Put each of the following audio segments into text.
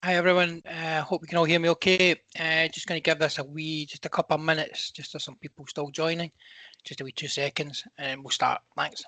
Hi everyone, hope you can all hear me okay. Just going to give this just a couple of minutes, just so some people still joining. Just a wee 2 seconds and we'll start. Thanks.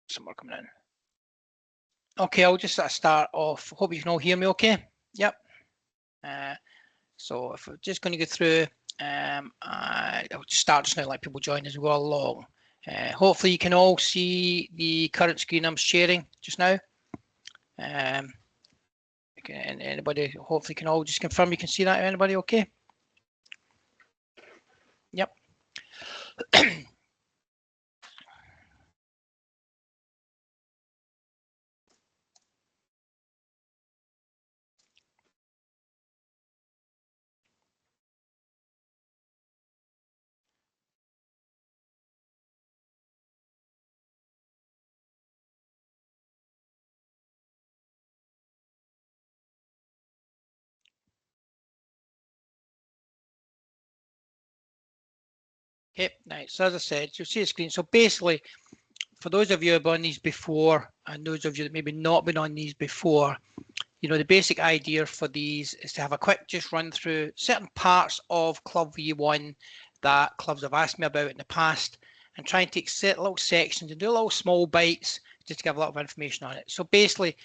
Some more coming in. Okay, I'll just start off. Hope you can all hear me okay. Yep. So if we're just going to go through, I'll just start just now, let people join as we go along. Hopefully you can all see the current screen I'm sharing just now. And anybody, hopefully can all just confirm you can see that. Anybody okay? Yep. Okay, nice. So as I said, you'll see the screen. So basically, for those of you who have been on these before, and those of you that maybe not been on these before, you know, the basic idea for these is to have a quick just run through certain parts of Club V1 that clubs have asked me about in the past, and try and take little sections and do little small bites just to give a lot of information on it. So basically,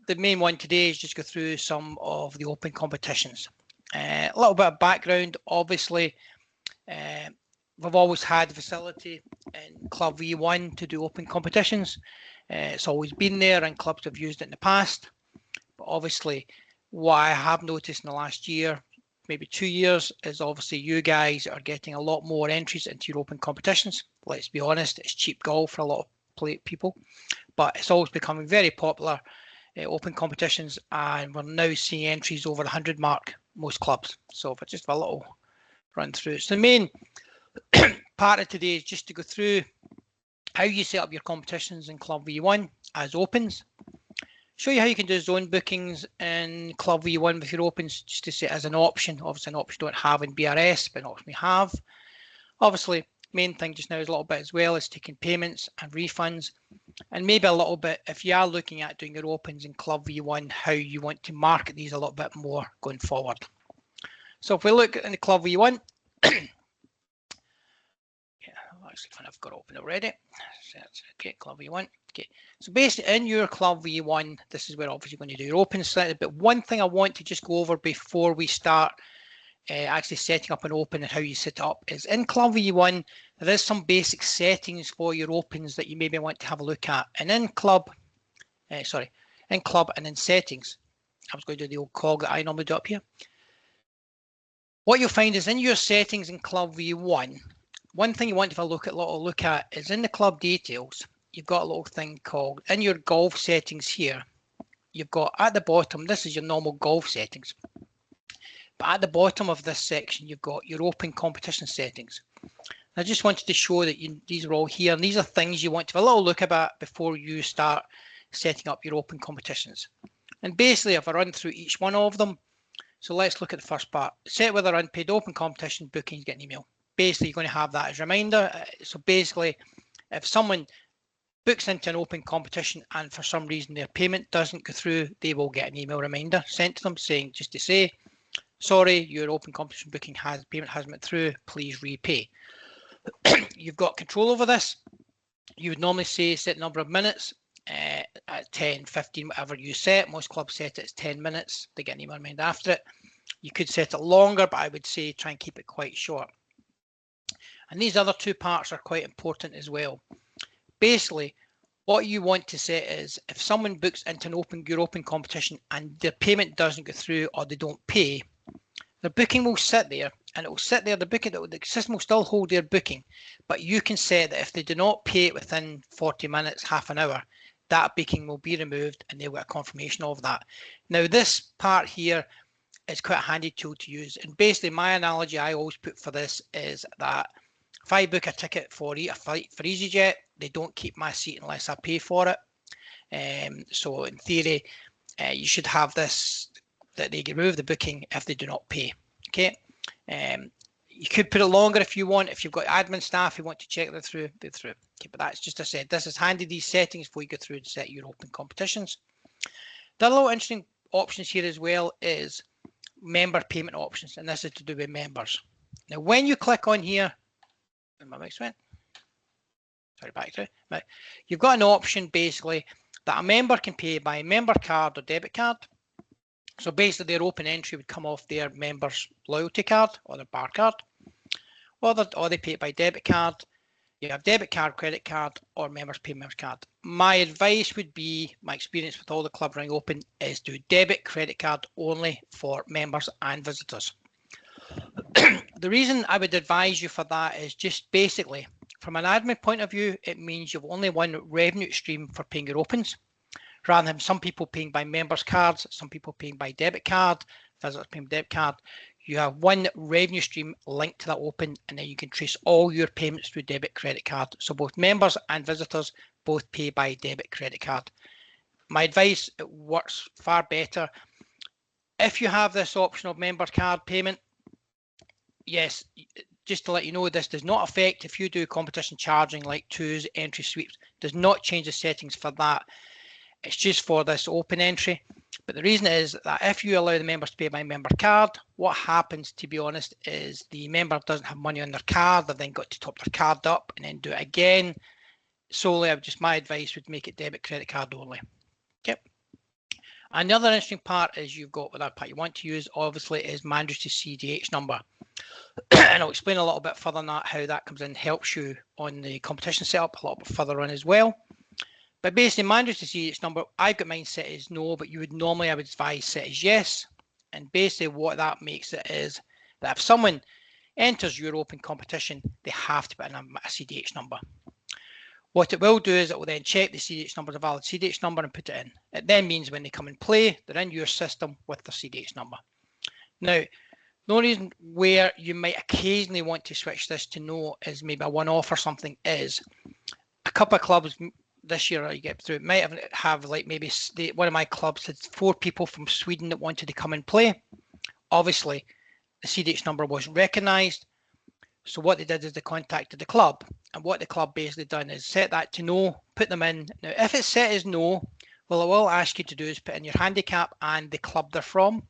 the main one today is just go through some of the open competitions. A little bit of background, obviously, we've always had the facility in Club V1 to do open competitions. It's always been there and clubs have used it in the past. But obviously, what I have noticed in the last year, maybe 2 years, is obviously you guys are getting a lot more entries into your open competitions. Let's be honest, it's cheap golf for a lot of people, but it's always becoming very popular, open competitions, and we're now seeing entries over the 100 mark, most clubs. So for just a little run through. So the main part of today is just to go through how you set up your competitions in Club V1 as opens. Show you how you can do zone bookings in Club V1 with your opens, just to say as an option. Obviously an option you don't have in BRS, but an option we have. Obviously, main thing just now is a little bit as well is taking payments and refunds, and maybe a little bit if you are looking at doing your opens in Club V1, how you want to market these a little bit more going forward. So if we look in the Club V1, actually I've got it open already. Okay, Club V1. Okay, so basically in your Club V1, this is where obviously you're going to do your open selected. But one thing I want to just go over before we start actually setting up an open and how you set it up is in Club V1, there is some basic settings for your opens that you maybe want to have a look at. And in Club, in Club and in settings, I was going to do the old cog that I normally do up here. What you'll find is in your settings in Club V1, one thing you want to have a look at is in the club details, you've got a little thing called, in your golf settings here, you've got at the bottom, this is your normal golf settings. But at the bottom of this section, you've got your open competition settings. I just wanted to show that these are all here, and these are things you want to have a little look at before you start setting up your open competitions. And basically, if I run through each one of them, so let's look at the first part. Set whether unpaid open competition bookings get an email. Basically, you're going to have that as a reminder. So basically, if someone books into an open competition and for some reason their payment doesn't go through, they will get an email reminder sent to them saying, just to say, sorry, your open competition booking payment hasn't went through, please repay. You've got control over this. You would normally say set number of minutes at 10, 15, whatever you set. Most clubs set it as 10 minutes. They get an email reminder after it. You could set it longer, but I would say try and keep it quite short. And these other two parts are quite important as well. Basically, what you want to set is if someone books into your open competition and their payment doesn't go through or they don't pay, The booking will sit there, and it will sit there. The system will still hold their booking, but you can set that if they do not pay it within 40 minutes, half an hour, that booking will be removed, and they'll get a confirmation of that. Now, this part here is quite a handy tool to use, and basically my analogy I always put for this is that if I book a ticket for a flight for EasyJet, they don't keep my seat unless I pay for it. So in theory, you should have this, that they remove the booking if they do not pay. Okay. You could put it longer if you want. If you've got admin staff who want to check that through, go through. Okay, but that's just, I said, this is handy, these settings, before you go through and set your open competitions. The other little interesting options here as well is member payment options, and this is to do with members. Now, when you click on here, my mouse went. Sorry, back to it. You've got an option basically that a member can pay by member card or debit card. So basically their open entry would come off their members loyalty card or their bar card, or they pay it by debit card. You have debit card, credit card, or members pay members card. My advice would be, my experience with all the club running open is do debit credit card only for members and visitors. The reason I would advise you for that is just basically from an admin point of view, it means you've only one revenue stream for paying your opens, rather than some people paying by members cards, some people paying by debit card, visitors paying by debit card. You have one revenue stream linked to that open, and then you can trace all your payments through debit credit card. So both members and visitors both pay by debit credit card. My advice, it works far better. If you have this option of member card payment, yes, just to let you know, this does not affect if you do competition charging like twos, entry sweeps, does not change the settings for that. It's just for this open entry. But the reason is that if you allow the members to pay by member card, what happens, to be honest, is the member doesn't have money on their card. They've then got to top their card up and then do it again. Solely, my advice would make it debit credit card only. Okay. And the other interesting part is you've got, with that part you want to use, obviously, is mandatory CDH number. And I'll explain a little bit further on that, how that comes in, helps you on the competition setup a little bit further on as well. But basically, mandatory CDH number, I've got mine set as no, but you would normally, I would advise, set as yes. And basically what that makes it is that if someone enters your open competition, they have to put in a CDH number. What it will do is it will then check the CDH number, the valid CDH number, and put it in. It then means when they come and play, they're in your system with their CDH number. Now, the only reason where you might occasionally want to switch this to no is maybe a one-off or something is a couple of clubs this year you get through, might have like maybe one of my clubs had 4 people from Sweden that wanted to come and play. Obviously, the CDH number wasn't recognised. So what they did is they contacted the club, and what the club basically done is set that to no, put them in. Now, if it's set as no, well, it will ask you to do is put in your handicap and the club they're from,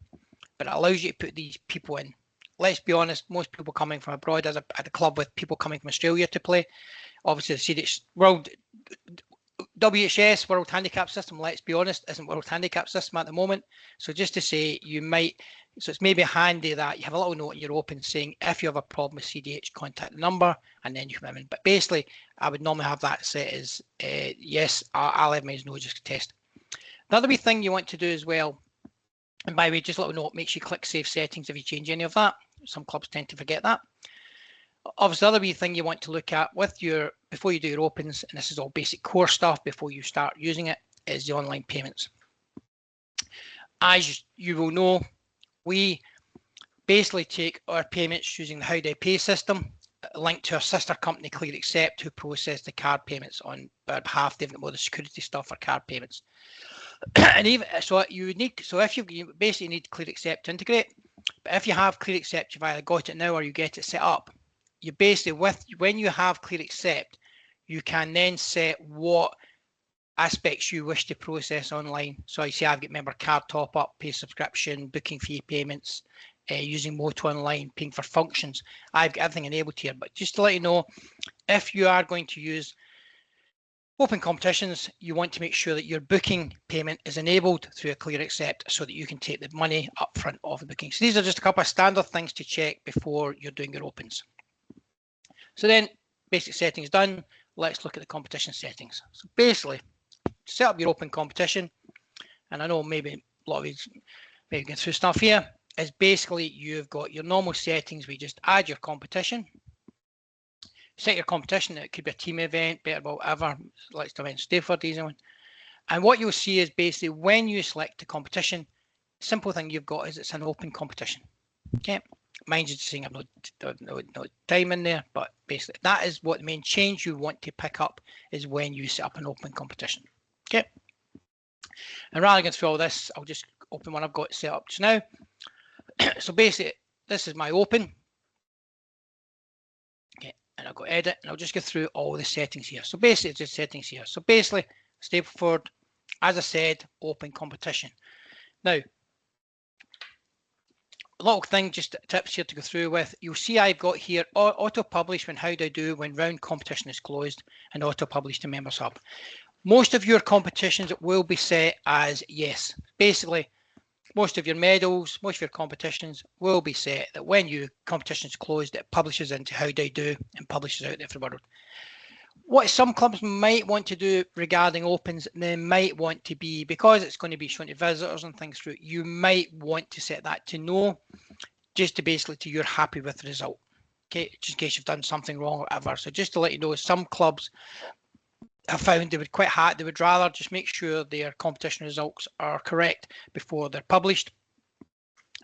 but it allows you to put these people in. Let's be honest, most people coming from abroad at a club with people coming from Australia to play. Obviously, the CDH WHS World Handicap System, let's be honest, isn't World Handicap System at the moment. So just to say, you might, so it's maybe handy that you have a little note in your open saying if you have a problem with CDH, contact the number, and then you come in. But basically, I would normally have that set as yes, I'll have mine as no, just to test. The other wee thing you want to do as well, and by the way, just a little note, make sure you click Save Settings if you change any of that. Some clubs tend to forget that. Obviously, the other wee thing you want to look at with your, before you do your opens, and this is all basic core stuff before you start using it, is the online payments. As you will know, we basically take our payments using the How Do I Pay system, linked to our sister company Clear Accept, who process the card payments on our behalf. They've got more the security stuff for card payments. And even so, you would need, so if you basically need Clear Accept to integrate, but if you have Clear Accept, you've either got it now or you get it set up. You basically, when you have Clear Accept, you can then set what aspects you wish to process online. So you see, I've got member card top up, pay subscription, booking fee payments, using Moto Online, paying for functions. I've got everything enabled here. But just to let you know, if you are going to use open competitions, you want to make sure that your booking payment is enabled through a Clear Accept so that you can take the money up front of the booking. So these are just a couple of standard things to check before you're doing your opens. So then, basic settings done. Let's look at the competition settings. So basically, set up your open competition, and I know maybe a lot of you maybe going through stuff here. is basically you've got your normal settings where you just add your competition, set your competition. It could be a team event, better whatever. Let's do Stafford, easy one. And what you'll see is basically when you select the competition, simple thing you've got is it's an open competition. Okay, mind you, just saying I've no time in there, but basically that is what the main change you want to pick up is when you set up an open competition. Okay, and rather than going through all this, I'll just open one I've got set up just now. So basically, this is my open. Okay, and I'll go edit, and I'll just go through all the settings here. So basically, it's just settings here. So basically, Stapleford, as I said, open competition. Now, a little thing, just tips here to go through with. You'll see I've got here auto publish when how do I do when round competition is closed, and auto publish to members hub. Most of your competitions will be set as yes. Basically, most of your medals, most of your competitions will be set that when your competition is closed, it publishes into how do I do and publishes out everywhere. What some clubs might want to do regarding opens, they might want to be, because it's going to be shown to visitors and things through, you might want to set that to no, just to basically to you're happy with the result. Okay, just in case you've done something wrong or whatever. So just to let you know, some clubs have found they would rather just make sure their competition results are correct before they're published,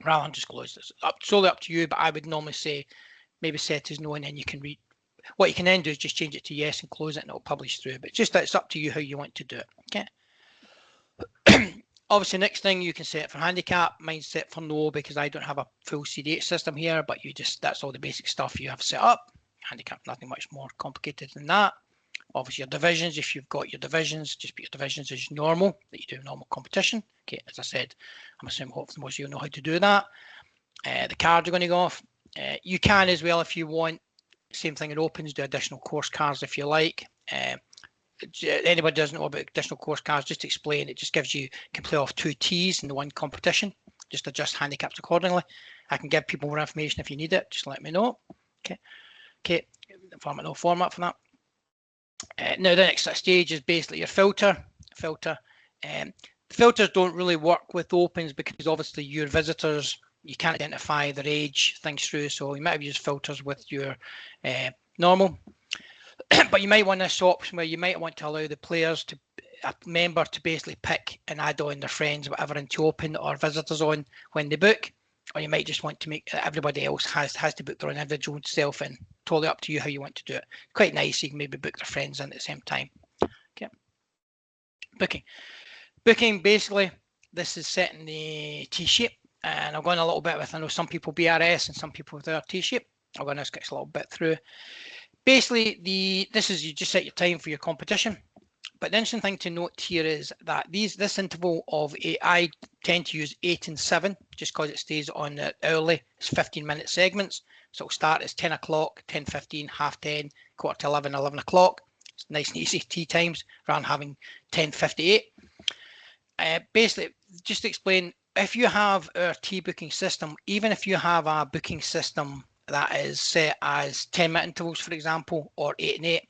rather than just close this. Solely up to you, but I would normally say maybe set as no, and then you can read. What you can then do is just change it to yes and close it, and it'll publish through. But just it's up to you how you want to do it. Okay. Obviously, next thing you can set for handicap. Mine's set for no because I don't have a full CDH system here, but that's all the basic stuff you have set up. Handicap, nothing much more complicated than that. Obviously, your divisions, if you've got your divisions, just put your divisions as normal, that you do normal competition. Okay, as I said, I'm assuming hopefully most of you know how to do that. The cards are going to go off. You can as well, if you want, same thing it opens, do additional course cards if you like. Anybody doesn't know about additional course cards, just to explain, it just gives you, can play off 2 T's in the one competition, just adjust handicaps accordingly. I can give people more information if you need it, just let me know. Okay, no format for that. Now the next stage is basically your filter. Filters don't really work with opens because obviously your visitors, you can't identify their age, things through, so you might have used filters with your normal. But you might want this option where you might want to allow the players to, a member to basically pick and add on their friends, whatever, into open or visitors on when they book. Or you might just want to make everybody else has to book their own individual self in. Totally up to you how you want to do it. Quite nice, you can maybe book their friends in at the same time. Okay. Booking, basically, this is setting the T-shape. And I'll go in a little bit with, I know some people BRS and some people with their T-shape. I'll go in this a little bit through. Basically, this is you just set your time for your competition. But the interesting thing to note here is that this interval of I tend to use 8 and 7 just because it stays on the hourly. It's 15-minute segments. So it'll start as 10 o'clock, 10:15, 10:30, 10:45, 11 o'clock. It's nice and easy tea times rather than having 10:58. Basically, just to explain, if you have our tea booking system, even if you have a booking system that is set as 10-minute intervals, for example, or 8 and 8,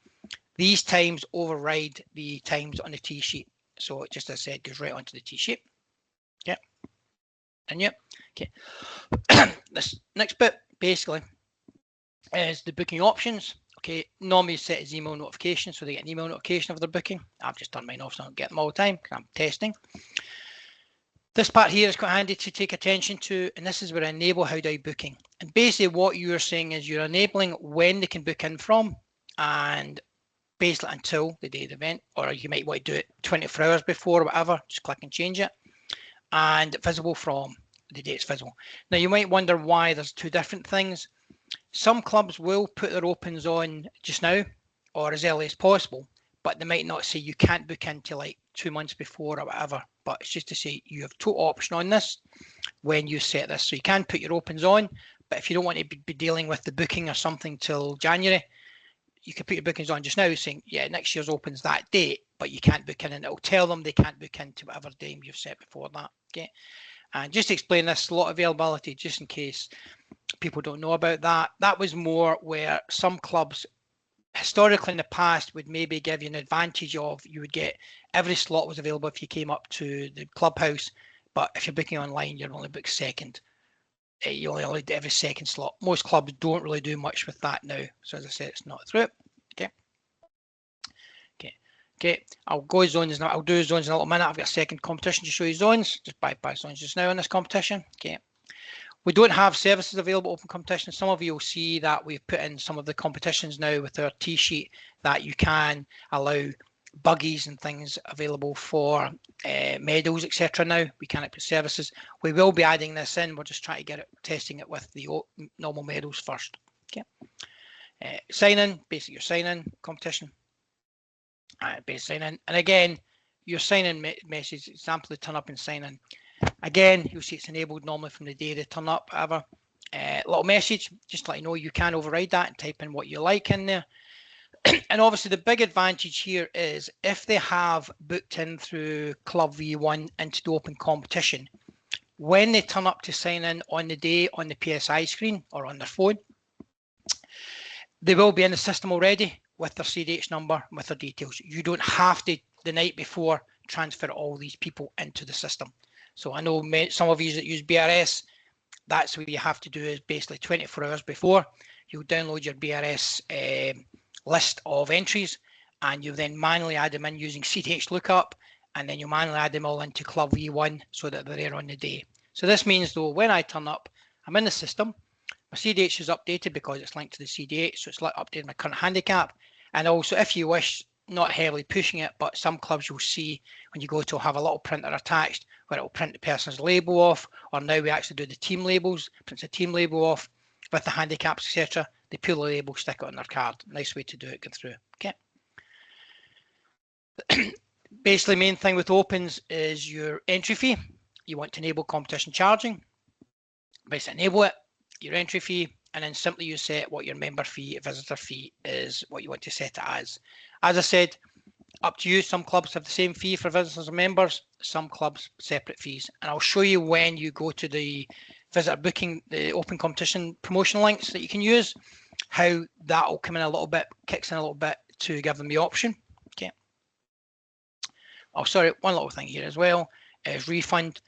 these times override the times on the T sheet. So it just, as I said, goes right onto the T sheet. Yeah. And yeah. Okay. This next bit basically is the booking options. Okay. Normally set as email notifications, so they get an email notification of their booking. I've just turned mine off so I don't get them all the time because I'm testing. This part here is quite handy to take attention to, and this is where I enable how do I booking. And basically what you're saying is you're enabling when they can book in from, and basically until the day of the event, or you might want to do it 24 hours before or whatever, just click and change it, and visible from the day it's visible. Now you might wonder why there's 2 different things. Some clubs will put their opens on just now or as early as possible, but they might not say you can't book into like 2 months before or whatever. But it's just to say you have total option on this when you set this. So you can put your opens on, but if you don't want to be dealing with the booking or something till January, you can put your bookings on just now saying, yeah, next year's opens that date, but you can't book in, and it'll tell them they can't book into whatever day you've set before that. Okay. And just to explain this, slot availability, just in case people don't know about that, that was more where some clubs historically in the past would maybe give you an advantage of, you would get every slot was available if you came up to the clubhouse, but if you're booking online, you're only booked second. you only allowed every second slot. Most clubs don't really do much with that now. So as I said, it's not through. Okay, I'll go zones now. I'll do zones in a little minute. I've got a second competition to show you zones. Just bypass zones just now in this competition. Okay. We don't have services available open competition. Some of you will see that we've put in some of the competitions now with our T-sheet that you can allow buggies and things available for medals, etc. Now we can't put services. We will be adding this in. We're just trying to get it, testing it with the normal medals first. Okay. Sign in, basically your sign in competition. Base sign in, and again, your sign in message example, they turn up and sign in. Again, you'll see it's enabled normally from the day they turn up. However, little message just to let you know you can override that and type in what you like in there. And obviously, the big advantage here is if they have booked in through Club V1 into the open competition, when they turn up to sign in on the day on the PSI screen or on their phone, they will be in the system already with their CDH number, with their details. You don't have to, the night before, transfer all these people into the system. So I know some of you that use BRS, that's what you have to do is basically 24 hours before, you'll download your BRS list of entries, and you then manually add them in using CDH lookup, and then you manually add them all into Club V1 so that they're there on the day. So this means though, when I turn up, I'm in the system, my CDH is updated because it's linked to the CDH, so it's updated my current handicap. And also, if you wish, not heavily pushing it, but some clubs you'll see when you go to have a little printer attached where it will print the person's label off, or now we actually do the team labels, prints the team label off with the handicaps, etc. They pull the label, stick it on their card. Nice way to do it, go through. Okay. Basically, main thing with opens is your entry fee. You want to enable competition charging. Basically, enable it, your entry fee, and then simply you set what your member fee, visitor fee is, what you want to set it as. As I said, up to you. Some clubs have the same fee for visitors and members, some clubs separate fees. And I'll show you when you go to the visitor booking, the open competition promotion links that you can use, how that will come in a little bit, kicks in a little bit to give them the option. Okay. Oh, sorry, one little thing here as well is refund.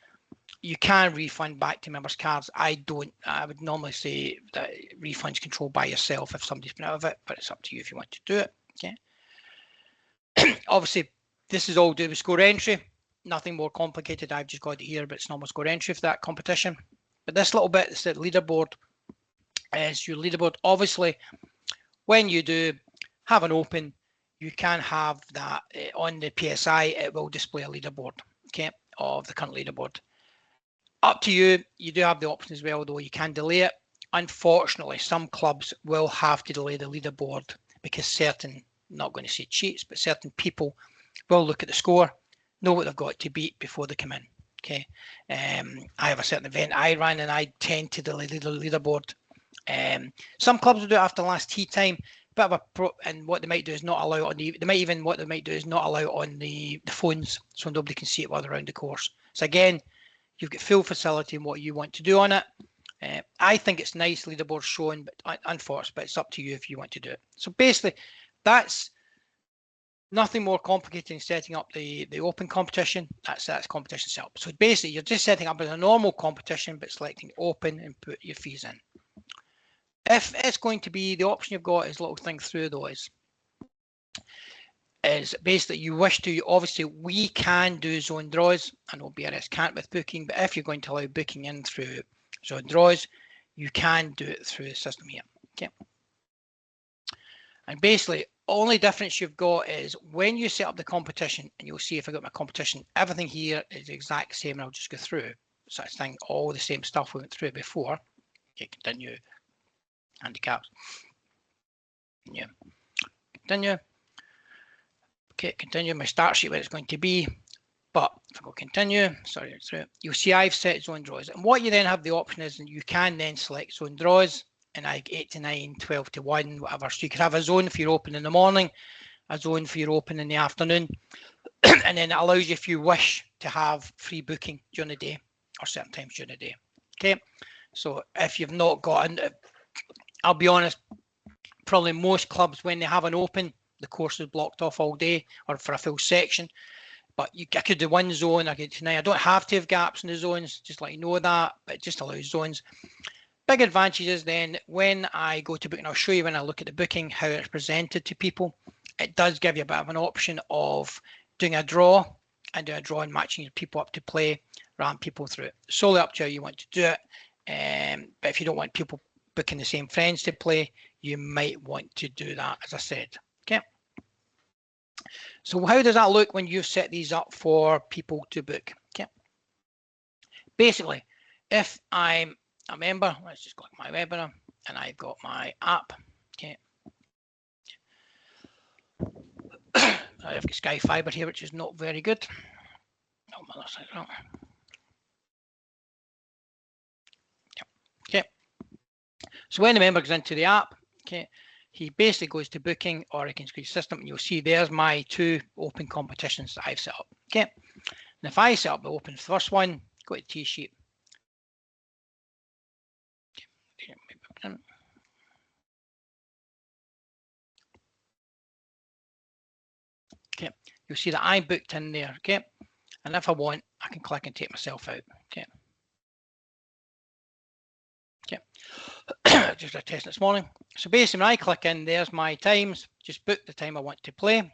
You can refund back to members' cards. I would normally say that refund's controlled by yourself if somebody's been out of it, but it's up to you if you want to do it. Okay. Obviously, this is all do with score entry. Nothing more complicated. I've just got it here, but it's normal score entry for that competition. But this little bit is the leaderboard. Is your leaderboard. Obviously, when you do have an open, you can have that on the PSI. It will display a leaderboard, okay, of the current leaderboard. Up to you. You do have the option as well, though. You can delay it. Unfortunately, some clubs will have to delay the leaderboard because certain, not going to say cheats, but certain people will look at the score, know what they've got to beat before they come in. Okay. I have a certain event I ran and I tend to delay the leaderboard. Some clubs will do it after last tee time, and what they might do is not allow on the, what they might do is not allow on the phones, so nobody can see it while they're around the course. So again, you've got full facility in what you want to do on it. I think it's nice leaderboard showing, but unfortunately, but it's up to you if you want to do it. So basically, that's nothing more complicated than setting up the open competition. That's competition setup. So basically, you're just setting up as a normal competition, but selecting open and put your fees in. If it's going to be, the option you've got is a little thing through though is basically you wish to, obviously we can do zone draws. I know BRS can't with booking, but if you're going to allow booking in through zone draws, you can do it through the system here. Okay. And basically, only difference you've got is when you set up the competition, and you'll see if I got my competition, everything here is the exact same, and I'll just go through such thing, all the same stuff we went through before. Okay, continue. Handicaps. Yeah. Continue. Okay, continue my start sheet where it's going to be. But if I go continue, sorry, through, you'll see I've set zone draws. And what you then have the option is, and you can then select zone draws, and I 8 to 9, 12 to 1, whatever. So you could have a zone for your open in the morning, a zone for your open in the afternoon, and then it allows you, if you wish, to have free booking during the day or certain times during the day. Okay, so if you've not got, I'll be honest, probably most clubs when they have an open, the course is blocked off all day or for a full section. but I could do one zone. I could tonight. I don't have to have gaps in the zones, just let you know that, but it just allows zones. Big advantage is then when I go to book, and I'll show you when I look at the booking how it's presented to people. It does give you a bit of an option of doing a draw and doing a draw and matching people up to play, rather than people through it. Solely up to how you want to do it. But if you don't want people booking the same friends to play, you might want to do that, as I said. Okay. So how does that look when you set these up for people to book? Okay. Basically, if I'm a member, let's just click my webinar, and I've got my app. Okay. I've got Sky Fiber here, which is not very good. Okay. So when the member goes into the app, okay, he basically goes to booking, or he can increase system, and you'll see there's my 2 open competitions that I've set up. Okay. And if I set up the open first one, go to T sheet. Okay, you'll see that I booked in there. Okay, and if I want, I can click and take myself out. Okay. Okay. Just a test this morning. So basically, when I click in, there's my times. Just book the time I want to play.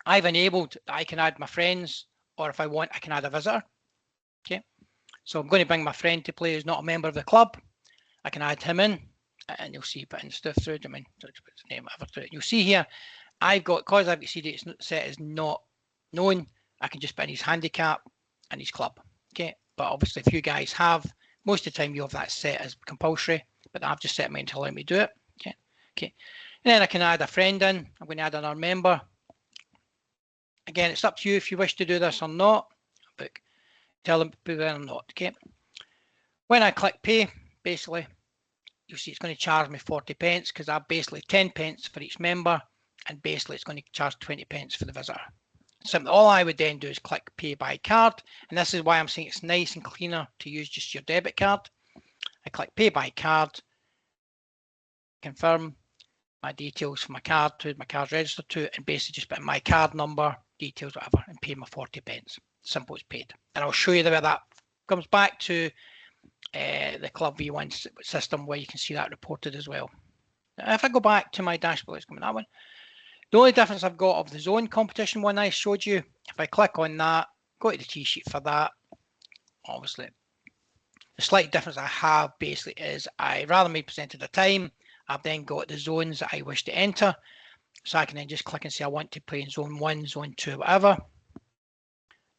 I've enabled that I can add my friends, or if I want, I can add a visitor. Okay. So I'm going to bring my friend to play who's not a member of the club. I can add him in, and you'll see putting stuff through. I mean, put his name whatever through it. You'll see here, I've got, because I've got CD set as not known, I can just put in his handicap and his club. Okay. But obviously, if you guys have, most of the time you have that set as compulsory, but I've just set mine to allow me to do it. Okay. Okay. And then I can add a friend in. I'm going to add another member. Again, it's up to you if you wish to do this or not. But tell them to or not. Okay. When I click pay, basically, you'll see it's going to charge me 40 pence because I've basically 10 pence for each member, and basically it's going to charge 20 pence for the visitor. So all I would then do is click pay by card, and this is why I'm saying it's nice and cleaner to use just your debit card. I click pay by card, confirm my details for my card to my card's registered to, and basically just put in my card number, details, whatever, and pay my 40 pence. Simple as paid. And I'll show you the way that comes back to the Club V1 system, where you can see that reported as well. Now, if I go back to my dashboard, let's come in that one. The only difference I've got of the zone competition one I showed you, if I click on that, go to the T sheet for that, obviously the slight difference I have basically is rather than me presented a time, I've then got the zones that I wish to enter. So I can then just click and say I want to play in zone 1, zone 2, whatever.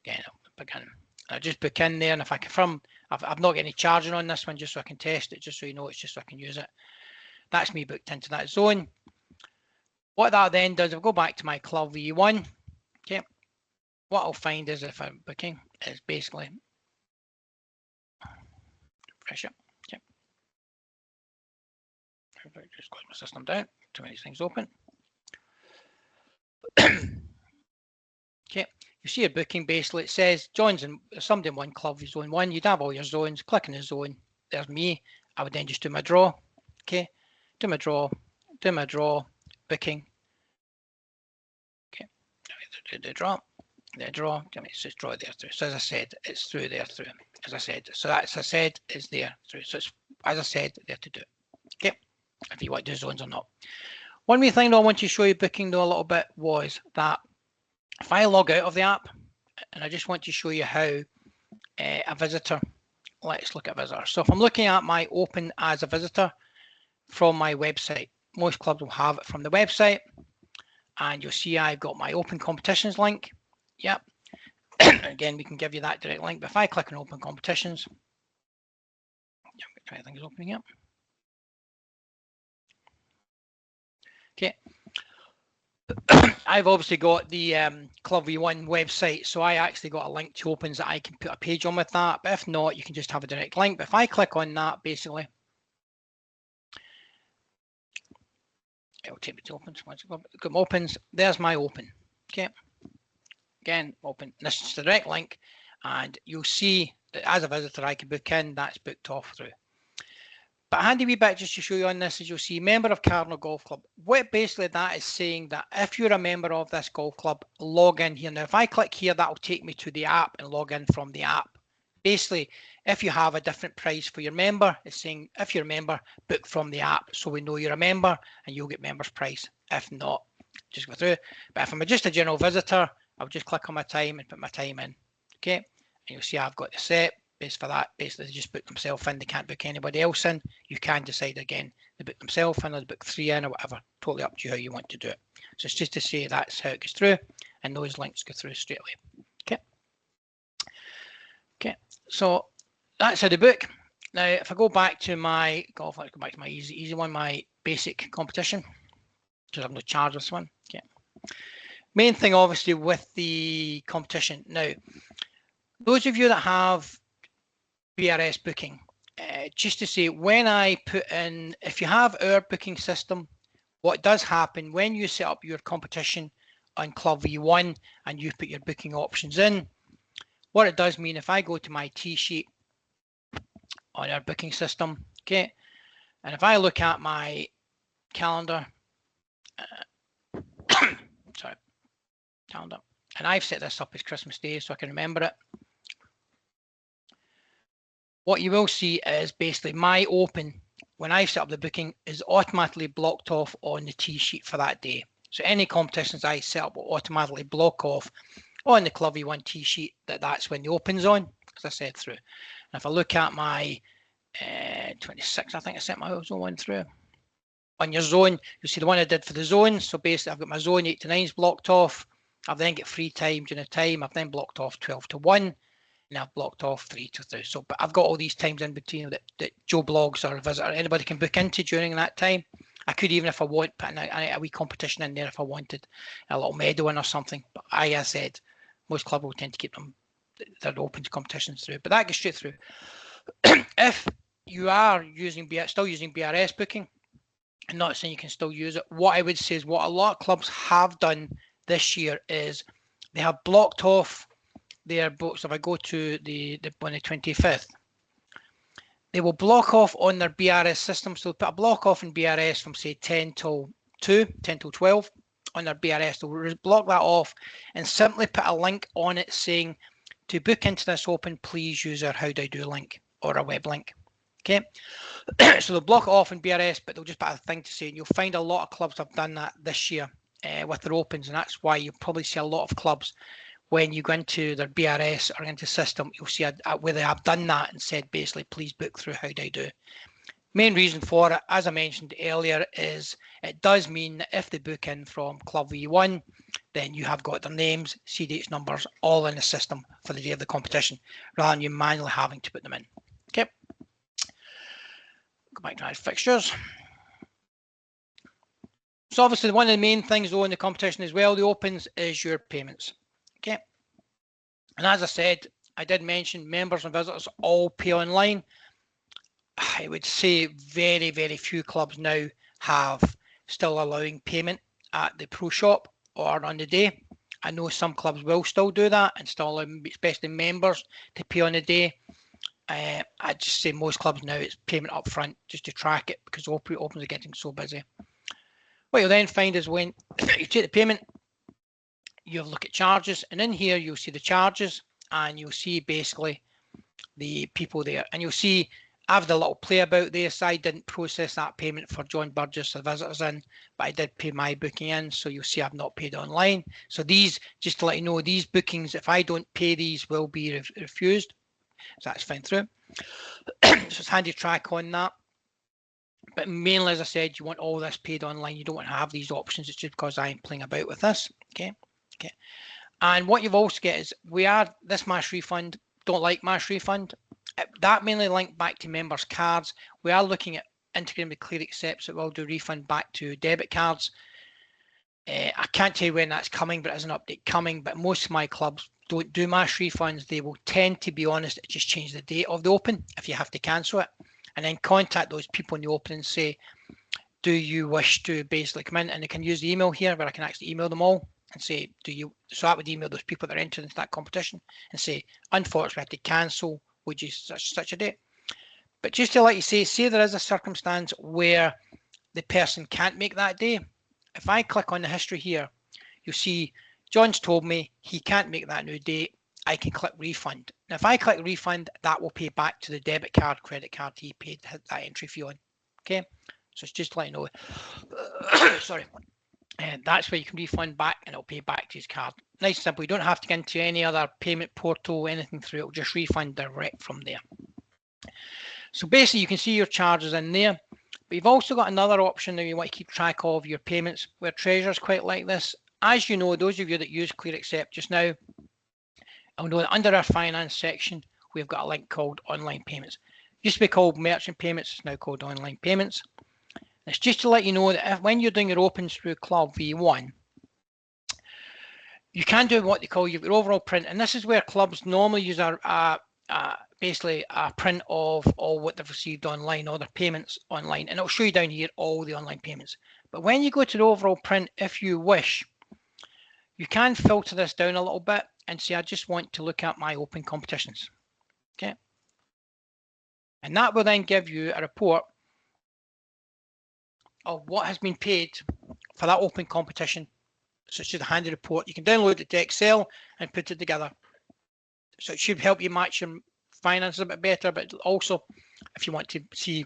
Again, I'll begin. I'll just book in there, and if I confirm, I've not got any charging on this one, just so I can test it, just so you know, it's just so I can use it. That's me booked into that zone. What that then does, I'll go back to my Club V1. Okay. What I'll find is, if I'm booking, is basically refresh it. Okay. Just close my system down. Too many things open. Okay. You see a booking, basically it says joins in somebody in one club, zone 1. You'd have all your zones. Click on the zone. There's me. I would then just do my draw. Okay. Do my draw. Do my draw. Booking. Okay. The draw. The draw. I mean, it's just draw there through. So as I said, it's through there through. As I said. So that's, as I said, is there through. So it's, as I said, there to do. Okay. If you want to do zones or not. One wee thing though I want to show you booking though a little bit was that if I log out of the app, and I just want to show you how a visitor, let's look at visitor. So if I'm looking at my open as a visitor from my website, most clubs will have it from the website, and you'll see I've got my open competitions link. Yep. Again, we can give you that direct link, but if I click on open competitions, everything's opening up. Okay. I've obviously got the Club V1 website, so I actually got a link to opens that I can put a page on with that, but if not, you can just have a direct link. But if I click on that, basically, it will take me to opens. Once I go opens, there's my open. Okay. Again, open. This is the direct link, and you'll see that as a visitor, I can book in. That's booked off through. But a handy wee bit just to show you on this is you'll see member of Cardinal Golf Club. What basically that is saying that if you're a member of this golf club, log in here. Now, if I click here, that will take me to the app and log in from the app. Basically, if you have a different price for your member, it's saying if you're a member, book from the app so we know you're a member and you'll get member's price. If not, just go through. But if I'm just a general visitor, I'll just click on my time and put my time in. Okay, and you'll see I've got the set. Based for that, basically they just book themselves in, they can't book anybody else in. You can decide again, they book themselves in or they book 3 in or whatever, totally up to you how you want to do it. So it's just to say that's how it goes through and those links go through straight away. Okay, so that's how they book. Now if I go back to my golf, let's go back to my easy one, my basic competition, because I've no charge this one. Okay, main thing obviously with the competition. Now those of you that have BRS booking, just to say, when I put in, if you have our booking system, what does happen when you set up your competition on Club V1 and you put your booking options in, what it does mean, if I go to my T sheet on our booking system, okay, and if I look at my calendar, calendar, and I've set this up as Christmas Day so I can remember it. What you will see is basically my open, when I set up the booking, is automatically blocked off on the T sheet for that day. So any competitions I set up will automatically block off on the Club V1 T sheet that's when the open's on, as I said through. And if I look at my 26, I think I set my zone one through. On your zone, you'll see the one I did for the zone. So basically I've got my zone 8 to 9s blocked off. I've then got free time during the time. I've then blocked off 12 to 1. And I've blocked off 3 to 3. So, but I've got all these times in between that Joe Blogs or a visitor, anybody can book into during that time. I could even, if I want, put a wee competition in there if I wanted a little medal in or something. But as I said, most clubs will tend to keep them, their open competitions through. But that goes straight through. If you are still using BRS booking, I'm not saying you can still use it. What I would say is what a lot of clubs have done this year is they have blocked off their books. If I go to the 25th, they will block off on their BRS system. So they'll put a block off in BRS from say 10 till 2, 10 till 12 on their BRS. They'll block that off and simply put a link on it saying, to book into this open, please use our How Do I Do link or a web link. Okay, so they'll block it off in BRS, but they'll just put a thing to say, and you'll find a lot of clubs have done that this year with their opens, and that's why you'll probably see a lot of clubs when you go into their BRS or into system, you'll see where they have done that and said basically, please book through How Do I Do. Main reason for it, as I mentioned earlier, is it does mean that if they book in from Club V1, then you have got their names, CDH numbers, all in the system for the day of the competition, rather than you manually having to put them in. Okay. Go back to our fixtures. So obviously one of the main things though in the competition as well, the opens, is your payments. Okay. And as I said, I did mention members and visitors all pay online. I would say very, very few clubs now have still allowing payment at the pro shop or on the day. I know some clubs will still do that and still allow, especially members, to pay on the day. I'd just say most clubs now it's payment up front just to track it because opens are getting so busy. What you'll then find is when you take the payment, you'll look at charges, and in here you'll see the charges and you'll see basically the people there, and you'll see I've had a little play about this. I didn't process that payment for John Burgess, the visitors in, but I did pay my booking in, so you'll see I've not paid online. So these, just to let you know, these bookings, if I don't pay these, will be refused. So that's fine through. So it's handy to track on that. But mainly, as I said, you want all this paid online. You don't want to have these options. It's just because I'm playing about with this. Okay. And what you've also get is this Mass Refund, don't like Mass Refund. That mainly linked back to members' cards. We are looking at integrating with Clear Accepts. It will do refund back to debit cards. I can't tell you when that's coming, but there's an update coming. But most of my clubs don't do Mass Refunds. They will tend to be honest, just change the date of the open if you have to cancel it. And then contact those people in the open and say, do you wish to basically come in? And they can use the email here where I can actually email them all and say, so I would email those people that are entered into that competition and say, unfortunately, I had to cancel, would you such a date? But just to let you say there is a circumstance where the person can't make that day. If I click on the history here, you'll see John's told me he can't make that new date. I can click refund. Now, if I click refund, that will pay back to the debit card, credit card he paid that entry fee on. Okay, so it's just to let you know. Sorry. And that's where you can refund back and it'll pay back to his card. Nice and simple. You don't have to get into any other payment portal, anything through. It'll just refund direct from there. So basically you can see your charges in there, but you've also got another option that you want to keep track of your payments where Treasure's quite like this. As you know, those of you that use ClearAccept just now, I'll know that under our finance section, we've got a link called online payments. It used to be called merchant payments, it's now called online payments. It's just to let you know that when you're doing your opens through Club V1, you can do what they call your overall print, and this is where clubs normally use basically a print of all what they've received online, all their payments online, and it'll show you down here all the online payments. But when you go to the overall print, if you wish, you can filter this down a little bit and say, I just want to look at my open competitions. Okay. And that will then give you a report of what has been paid for that open competition. So it's just a handy report. You can download it to Excel and put it together. So it should help you match your finances a bit better, but also if you want to see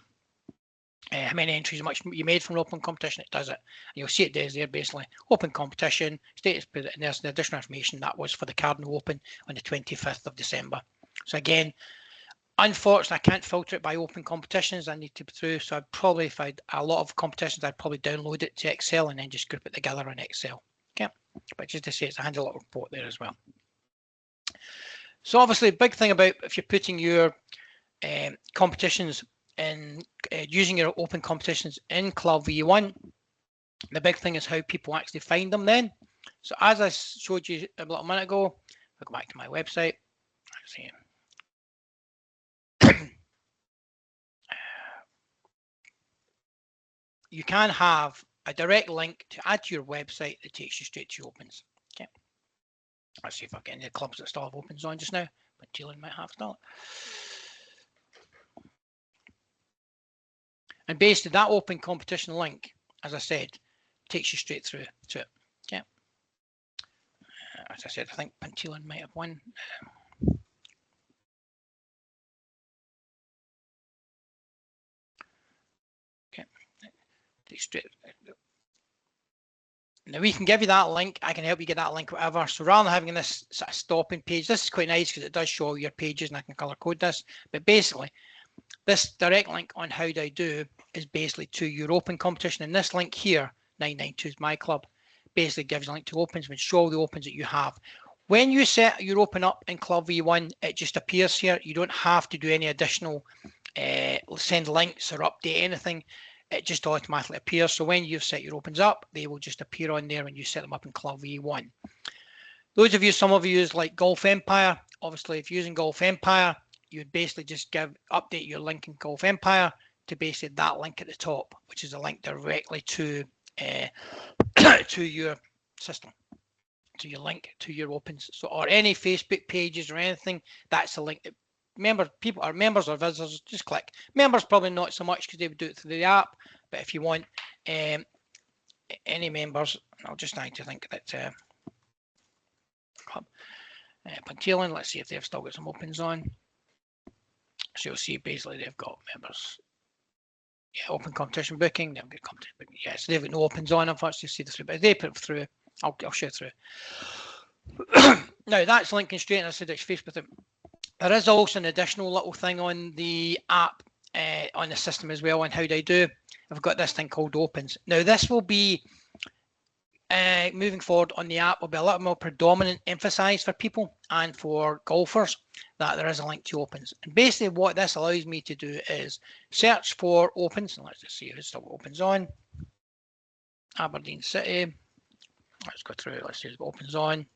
how many entries much you made from an open competition, it does it. And you'll see it does there basically. Open competition, status, and there's the additional information that was for the Cardinal Open on the 25th of December. So again, unfortunately, I can't filter it by open competitions. I need to be through. So I'd probably, if I had a lot of competitions, I'd probably download it to Excel and then just group it together in Excel. Okay, but just to say it's a handy little report there as well. So obviously, the big thing about if you're putting your competitions in, using your open competitions in Club V1, the big thing is how people actually find them then. So as I showed you a little minute ago, I'll go back to my website. Let's see. You can have a direct link to add to your website that takes you straight to your opens. Okay. Let's see if I get any clubs that still have opens on just now, but Dylan might have still. And basically that open competition link, as I said, takes you straight through to it. Okay. As I said, I think Pantelan might have one. Okay. Takes straight. Now we can give you that link. I can help you get that link, whatever. So rather than having this sort of stopping page, this is quite nice because it does show all your pages and I can color code this. But basically, this direct link on how do I do is basically to your open competition. And this link here, 992 is my club, basically gives a link to opens and show all the opens that you have. When you set your open up in Club V1, it just appears here. You don't have to do any additional send links or update anything. It just automatically appears. So when you've set your opens up, they will just appear on there when you set them up in Club V1. Those of you, some of you use like Golf Empire. Obviously, if you're using Golf Empire, you would basically just update your link in Golf Empire to basically that link at the top, which is a link directly to to your system, to your link to your opens. So or any Facebook pages or anything, that's a link that people are members or visitors just click. Members probably not so much because they would do it through the app, but if you want any members, I'll just try to think that club Pantelan, let's see if they've still got some opens on. So you'll see basically they've got members. Yeah, open competition booking, they've got competition booking. Yeah, so they've got no opens on, unfortunately, see this through, but if they put it through, I'll show through. Now that's linking straight in. I said it's Facebook. There is also an additional little thing on the app, on the system as well, on how do I do. I've got this thing called opens. Now this will be moving forward on the app will be a little more predominant emphasized for people and for golfers that there is a link to opens. And basically what this allows me to do is search for opens. And let's just see if it's still opens on. Aberdeen City. Let's go through. Let's see if it opens on.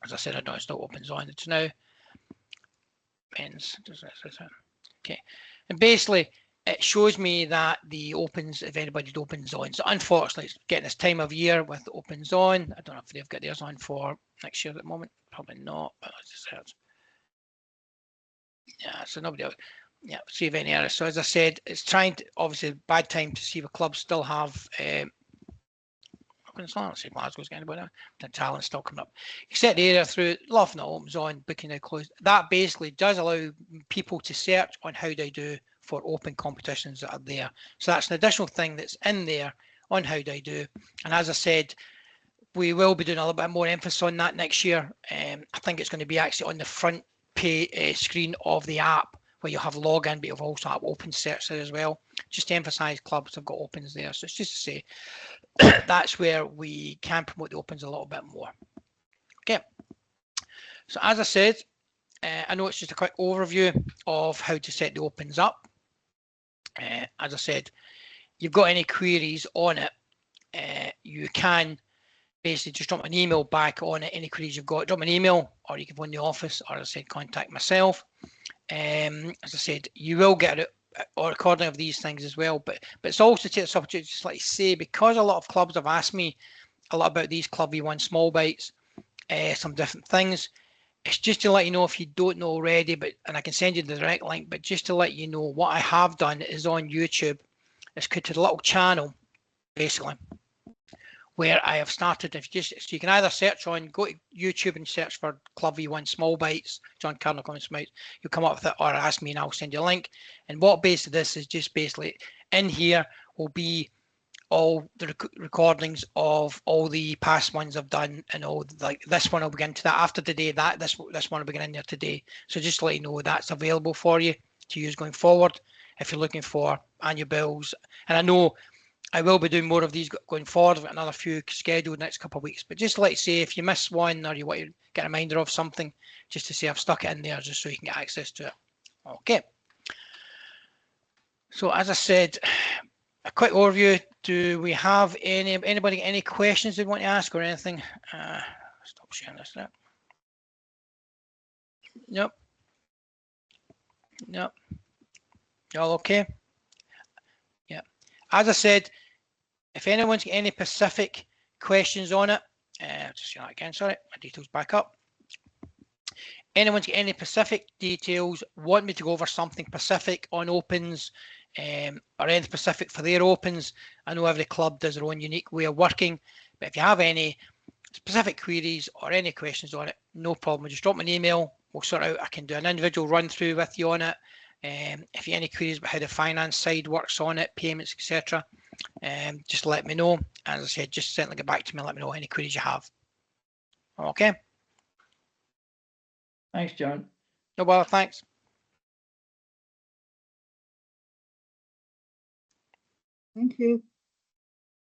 As I said, I know it's still opens on. It's now. Okay. And basically it shows me that the opens, if anybody's opens on. So unfortunately, it's getting this time of year with the opens on. I don't know if they've got theirs on for next year at the moment. Probably not, but let's just search. Yeah, so nobody else. Yeah, see if any errors. So as I said, it's trying to, obviously bad time to see if clubs still have let's see Glasgow's getting about that. The talent still coming up. You set the area through, love now opens on, booking now closed. That basically does allow people to search on how they do for open competitions that are there. So that's an additional thing that's in there on how they do. And as I said, we will be doing a little bit more emphasis on that next year. I think it's going to be actually on the front screen of the app where you'll have login, but you'll also have open search there as well. Just to emphasize clubs have got opens there. So it's just to say that's where we can promote the opens a little bit more. Okay. So as I said, I know it's just a quick overview of how to set the opens up. As I said, you've got any queries on it, you can basically just drop an email back on it. Any queries you've got, drop an email, or you can phone the office, or as I said, contact myself. As I said, you will get it or recording of these things as well, but it's also to take this opportunity just like say, because a lot of clubs have asked me a lot about these Club V1 small bites, some different things. It's just to let you know if you don't know already, and I can send you the direct link, but just to let you know what I have done is on YouTube. It's created a little channel basically where I have started. If you just, so you can either search on, go to YouTube and search for Club V1 Small Bites, John Cardinal Comments Bites. You'll come up with it, or ask me and I'll send you a link. And what basically this is just basically in here will be all the recordings of all the past ones I've done, and all like this one will begin to that after today. This one will begin in there today. So just to let you know that's available for you to use going forward if you're looking for annual bills. And I know I will be doing more of these going forward. I've got another few scheduled next couple of weeks. But just to let you say, if you miss one or you want to get a reminder of something, just to say I've stuck it in there just so you can get access to it. Okay. So as I said, a quick overview. Do we have anybody any questions they want to ask or anything? Stop sharing this now. Nope. Nope. Y'all okay? Yeah. As I said, if anyone's got any specific questions on it, just say that again, sorry, my details back up. Anyone's got any specific details, want me to go over something specific on opens, or anything specific for their opens, I know every club does their own unique way of working, but if you have any specific queries or any questions on it, no problem, just drop me an email, we'll sort out, I can do an individual run through with you on it. If you have any queries about how the finance side works on it, payments, etc., just let me know. As I said, just certainly get back to me and let me know any queries you have. Okay. Thanks, John. No bother, thanks. Thank you.